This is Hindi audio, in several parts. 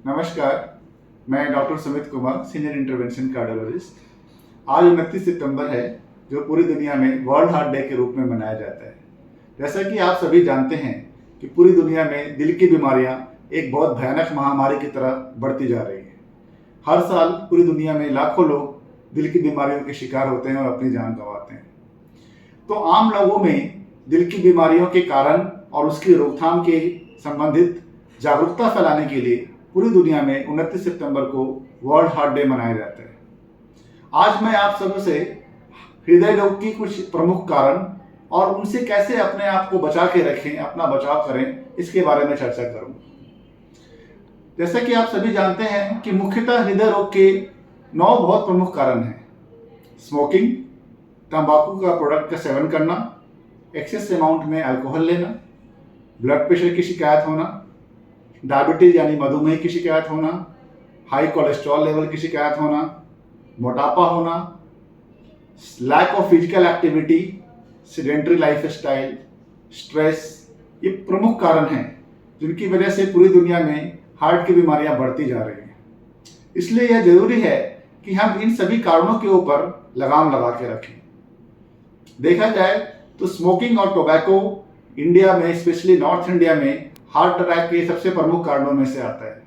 नमस्कार, मैं doctor Sumit Kumar, senior intervention cardiologist. आज 29 सितंबर है, जो पूरी दुनिया में वर्ल्ड हार्ट डे के रूप में मनाया जाता है। जैसा कि आप सभी जानते हैं कि पूरी दुनिया में दिल की बीमारियां एक बहुत भयानक महामारी की तरह बढ़ती जा रही है। हर साल पूरी दुनिया में लाखों लोग दिल की बीमारियों के शिकार होते हैं और अपनी जान गंवाते हैं। तो आम लोगों में दिल की बीमारियों के कारण और उसकी रोकथाम के संबंधित जागरूकता फैलाने के लिए पूरी दुनिया में 29 सितंबर को वर्ल्ड हार्ट डे मनाया जाता है। आज मैं आप सबों से हृदय रोग की कुछ प्रमुख कारण और उनसे कैसे अपने आप को बचा के रखें, अपना बचाव करें, इसके बारे में चर्चा करूंगा। जैसा कि आप सभी जानते हैं कि मुख्यतः हृदय रोग के 9 बहुत प्रमुख कारण हैं। स्मोकिंग, तंबाकू का प्रोडक्ट का सेवन करना, एक्सेस अमाउंट में अल्कोहल लेना, ब्लड प्रेशर की शिकायत होना, डायबिटीज यानी मधुमेह की शिकायत होना, हाई कोलेस्ट्रॉल लेवल की शिकायत होना, मोटापा होना, lack of physical activity, sedentary lifestyle, stress, ये प्रमुख कारण हैं जिनकी वजह से पूरी दुनिया में हार्ट की बीमारियां बढ़ती जा रही हैं। इसलिए यह जरूरी है कि हम इन सभी कारणों के ऊपर लगाम लगा के रखें। देखा जाए तो स्मोकिंग और टोबैको इंडिया में, स्पेशली नॉर्थ इंडिया में, हार्ट अटैक के सबसे प्रमुख कारणों में से आता है।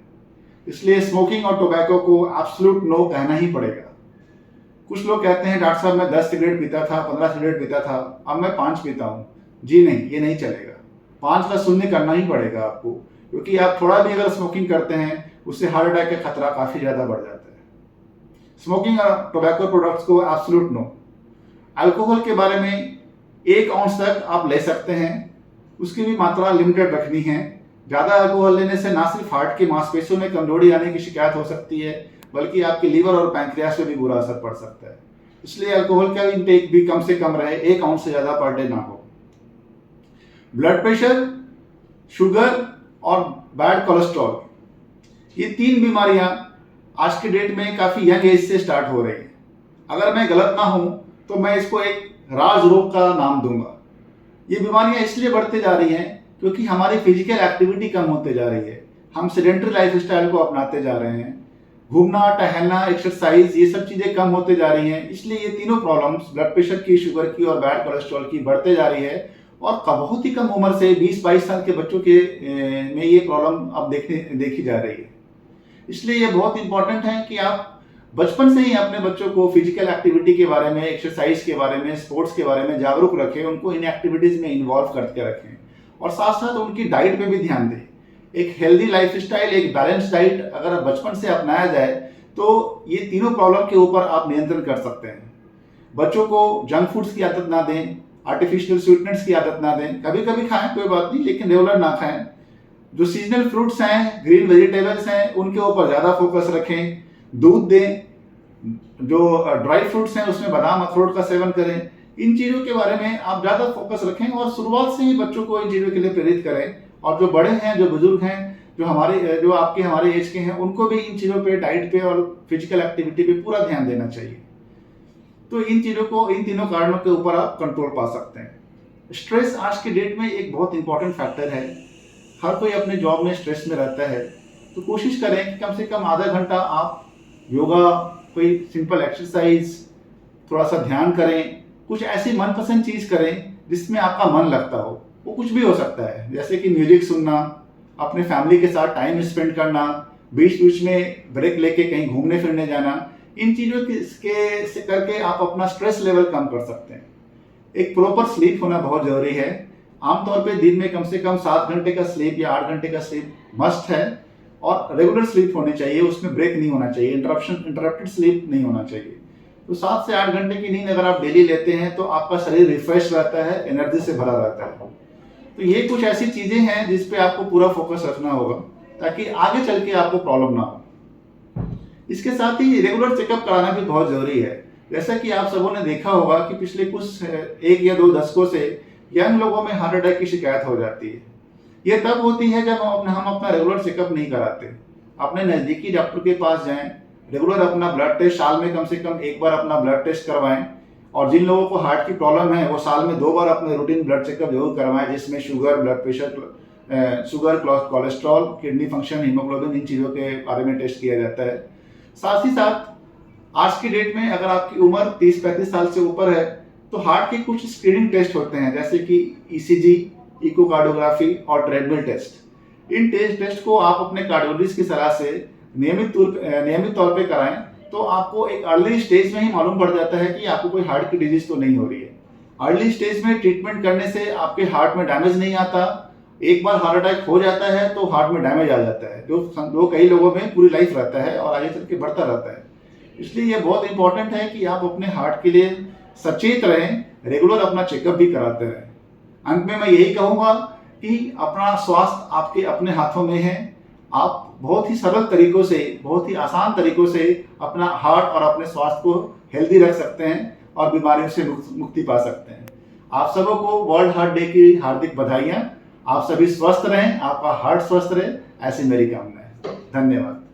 इसलिए स्मोकिंग और टोबैको को एब्सोल्यूट नो कहना ही पड़ेगा। कुछ लोग कहते हैं डॉक्टर साहब मैं 10 सिगरेट पीता था, 15 सिगरेट पीता था, अब मैं 5 पीता हूँ। जी नहीं, ये नहीं चलेगा। 5 का शून्य करना ही पड़ेगा आपको, क्योंकि आप थोड़ा भी अगर स्मोकिंग करते हैं उससे हार्ट अटैक का खतरा काफ़ी ज़्यादा बढ़ जाता है। स्मोकिंग और टोबैको प्रोडक्ट्स को एब्सोल्यूट नो। अल्कोहल के बारे में 1 औंस तक आप ले सकते हैं, उसकी भी मात्रा लिमिटेड रखनी है। ज़्यादा अल्कोहल लेने से ना सिर्फ हार्ट की मांसपेशियों में कमजोरी आने की शिकायत हो सकती है, बल्कि आपके लीवर और पैंक्रियास पे भी बुरा असर पड़ सकता है। इसलिए अल्कोहल का इंटेक भी कम से कम रहे, 1 औंस से ज़्यादा पर डे ना हो। ब्लड प्रेशर, शुगर और बैड कोलेस्ट्रॉल, ये 3 बीमारियां आज के डेट में काफ़ी यंग एज से स्टार्ट हो रही हैं। अगर मैं गलत ना हूं तो मैं इसको एक राज रोग का नाम दूंगा। ये बीमारियां इसलिए बढ़ती जा रही हैं क्योंकि हमारी फिजिकल एक्टिविटी कम होते जा रही है। हम सेडेंटरी लाइफ स्टाइल को अपनाते जा रहे हैं। घूमना, टहलना, एक्सरसाइज, ये सब चीज़ें कम होते जा रही हैं। इसलिए ये तीनों प्रॉब्लम्स, ब्लड प्रेशर की, शुगर की और बैड कोलेस्ट्रॉल की, बढ़ते जा रही है। और बहुत ही कम उम्र से 20-22 साल के बच्चों के में ये प्रॉब्लम अब देखी जा रही है। इसलिए ये बहुत इंपॉर्टेंट है कि आप बचपन से ही अपने बच्चों को फिजिकल एक्टिविटी के बारे में, एक्सरसाइज के बारे में, स्पोर्ट्स के बारे में जागरूक रखें, उनको इन एक्टिविटीज़ में इन्वॉल्व करके रखें और साथ साथ उनकी डाइट पे भी ध्यान दें। एक हेल्दी लाइफस्टाइल, एक बैलेंस डाइट अगर बचपन से अपनाया जाए तो ये तीनों प्रॉब्लम के ऊपर आप नियंत्रण कर सकते हैं। बच्चों को जंक फूड्स की आदत ना दें, आर्टिफिशियल स्वीटनर्स की आदत ना दें। कभी कभी खाएं, कोई बात नहीं, लेकिन रेगुलर ना खाएं। जो सीजनल फ्रूट्स हैं, ग्रीन वेजिटेबल्स हैं, उनके ऊपर ज़्यादा फोकस रखें। दूध दें। जो ड्राई फ्रूट्स हैं उसमें बादाम, अखरोट का सेवन करें। इन चीज़ों के बारे में आप ज़्यादा फोकस रखें और शुरुआत से ही बच्चों को इन चीज़ों के लिए प्रेरित करें। और जो बड़े हैं, जो बुजुर्ग हैं, जो हमारे एज के हैं, उनको भी इन चीज़ों पे, डाइट पे और फिजिकल एक्टिविटी पे पूरा ध्यान देना चाहिए। तो इन चीज़ों को, इन तीनों कारणों के ऊपर आप कंट्रोल पा सकते हैं। स्ट्रेस आज की डेट में एक बहुत इंपॉर्टेंट फैक्टर है। हर कोई अपने जॉब में स्ट्रेस में रहता है, तो कोशिश करें कि कम से कम आधा घंटा आप योगा, कोई सिंपल एक्सरसाइज, थोड़ा सा ध्यान करें। कुछ ऐसी मनपसंद चीज़ करें जिसमें आपका मन लगता हो। वो कुछ भी हो सकता है, जैसे कि म्यूजिक सुनना, अपने फैमिली के साथ टाइम स्पेंड करना, बीच बीच में ब्रेक लेके कहीं घूमने फिरने जाना। इन चीज़ों से करके आप अपना स्ट्रेस लेवल कम कर सकते हैं। एक प्रॉपर स्लीप होना बहुत ज़रूरी है। आमतौर पे दिन में कम से कम 7 घंटे का स्लीप या 8 घंटे का स्लीप मस्ट है और रेगुलर स्लीप होनी चाहिए। उसमें ब्रेक नहीं होना चाहिए, इंटरप्टेड स्लीप नहीं होना चाहिए। तो 7 से 8 घंटे की नींद अगर आप डेली लेते हैं तो आपका शरीर रिफ्रेश रहता है, एनर्जी से भरा रहता है। तो ये कुछ ऐसी चीज़ें हैं जिस पे आपको पूरा फोकस रखना होगा ताकि आगे चल के आपको प्रॉब्लम ना हो। इसके साथ ही रेगुलर चेकअप कराना भी बहुत ज़रूरी है। जैसा कि आप सबों ने देखा होगा कि पिछले कुछ 1 या 2 दशकों से यंग लोगों में हार्ट अटैक की शिकायत हो जाती है। ये तब होती है जब हम अपना रेगुलर चेकअप नहीं कराते। अपने नज़दीकी डॉक्टर के पास जाएं, रेगुलर अपना ब्लड टेस्ट, साल में कम से कम 1 बार अपना ब्लड टेस्ट करवाएं। और जिन लोगों को हार्ट की प्रॉब्लम है वो साल में 2 बार अपने रूटीन ब्लड चेकअप जरूर करवाएं, जिसमें sugar, blood pressure sugar, cholesterol, kidney function, haemoglobin, इन चीज़ों के बारे में टेस्ट किया जाता है। साथ ही साथ आज की डेट में अगर आपकी उम्र 30-35 साल से ऊपर है तो हार्ट के कुछ स्क्रीनिंग टेस्ट होते हैं, जैसे कि ईसीजी, इकोकार्डियोग्राफी और ट्रेडमिल टेस्ट। इन टेस्ट को आप अपने कार्डियोलॉजिस्ट की सलाह से नियमित तौर पे कराएं तो आपको एक अर्ली स्टेज में ही मालूम पड़ जाता है कि आपको कोई हार्ट की डिजीज तो नहीं हो रही है। अर्ली स्टेज में ट्रीटमेंट करने से आपके हार्ट में डैमेज नहीं आता। एक बार हार्ट अटैक हो जाता है तो हार्ट में डैमेज आ जाता है, जो कई लोगों में पूरी लाइफ रहता है और आगे चल के बढ़ता रहता है। इसलिए यह बहुत इंपॉर्टेंट है कि आप अपने हार्ट के लिए सचेत रहें, रेगुलर अपना चेकअप भी कराते रहें। अंत में मैं यही कहूँगा कि अपना स्वास्थ्य आपके अपने हाथों में है। आप बहुत ही सरल तरीकों से, बहुत ही आसान तरीकों से अपना हार्ट और अपने स्वास्थ्य को हेल्दी रख सकते हैं और बीमारियों से मुक्ति पा सकते हैं। आप सबों को वर्ल्ड हार्ट डे की हार्दिक बधाइयाँ। आप सभी स्वस्थ रहें, आपका हार्ट स्वस्थ रहे, ऐसी मेरी कामना है। धन्यवाद।